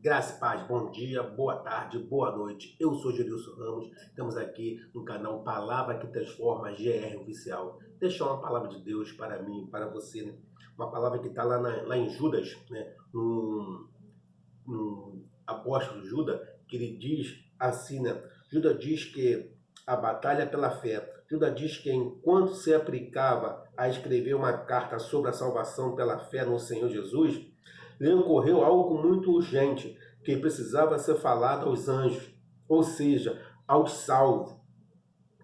Graça e paz, bom dia, boa tarde, boa noite. Eu sou Gerilson Ramos, estamos aqui no canal Palavra que Transforma GR Oficial. Deixar uma palavra de Deus para mim, para você, né? Uma palavra que está lá em Judas, né? No apóstolo Judas, que ele diz assim, né? Judas diz que a batalha é pela fé. Judas diz que enquanto se aplicava a escrever uma carta sobre a salvação pela fé no Senhor Jesus, lhe ocorreu algo muito urgente, que precisava ser falado aos anjos, ou seja, aos salvos,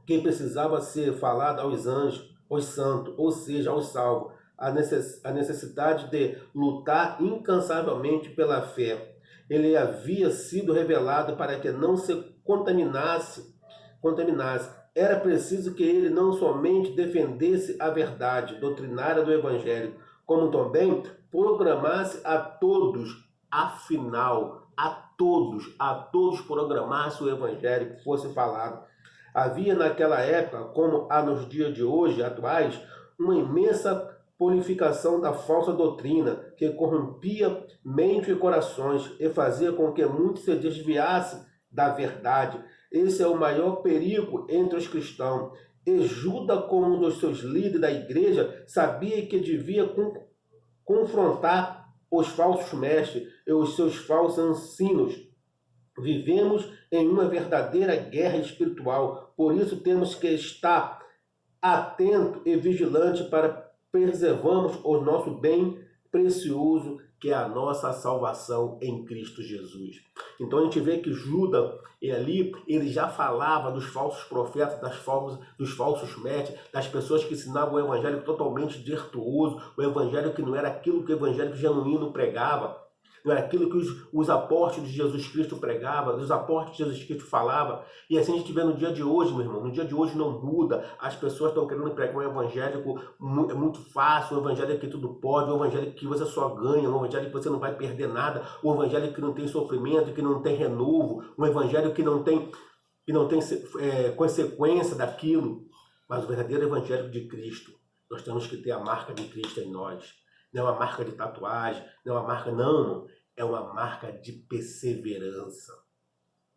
que precisava ser falado aos anjos, aos santos, ou seja, aos salvos, a necessidade de lutar incansavelmente pela fé. Ele havia sido revelado para que não se contaminasse. Era preciso que ele não somente defendesse a verdade doutrinária do Evangelho, como também programasse a todos, afinal, a todos programasse o Evangelho que fosse falado. Havia naquela época, como há nos dias de hoje, atuais, uma imensa purificação da falsa doutrina que corrompia mente e corações e fazia com que muitos se desviassem da verdade. Esse é o maior perigo entre os cristãos. E Judas, como um dos seus líderes da igreja, sabia que devia confrontar os falsos mestres e os seus falsos ensinos. Vivemos em uma verdadeira guerra espiritual, por isso temos que estar atento e vigilante para preservarmos o nosso bem precioso, que é a nossa salvação em Cristo Jesus. Então a gente vê que Judas, ele já falava dos falsos profetas, dos falsos mestres, das pessoas que ensinavam o evangelho totalmente virtuoso, o evangelho que não era aquilo que o evangelho genuíno pregava. Não era aquilo que os apóstolos de Jesus Cristo pregavam, os apóstolos de Jesus Cristo falavam. E assim a gente vê no dia de hoje, meu irmão. No dia de hoje não muda. As pessoas estão querendo pregar um evangélico muito fácil, um evangelho que tudo pode, um evangelho que você só ganha, um evangelho que você não vai perder nada, um evangelho que não tem sofrimento, que não tem renovo, um evangelho que não tem consequência daquilo. Mas o verdadeiro evangelho de Cristo, nós temos que ter a marca de Cristo em nós. Não é uma marca de tatuagem, não é uma marca, não. É uma marca de perseverança.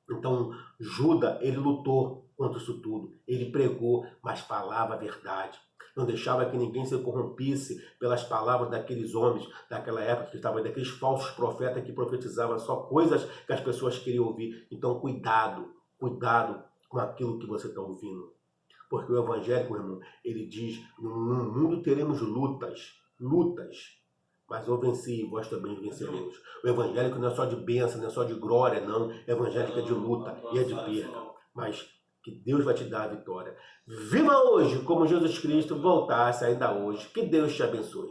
Então, Judas, ele lutou contra isso tudo. Ele pregou, mas falava a verdade. Não deixava que ninguém se corrompisse pelas palavras daqueles homens daquela época, que estavam daqueles falsos profetas que profetizavam só coisas que as pessoas queriam ouvir. Então, cuidado com aquilo que você está ouvindo. Porque o evangélico, meu irmão, ele diz, no mundo teremos lutas, mas eu venci e vós também vencereis. O evangélico não é só de bênção, não é só de glória, não. O evangélico é de luta e é de perda. Mas que Deus vai te dar a vitória. Viva hoje como Jesus Cristo voltasse ainda hoje. Que Deus te abençoe.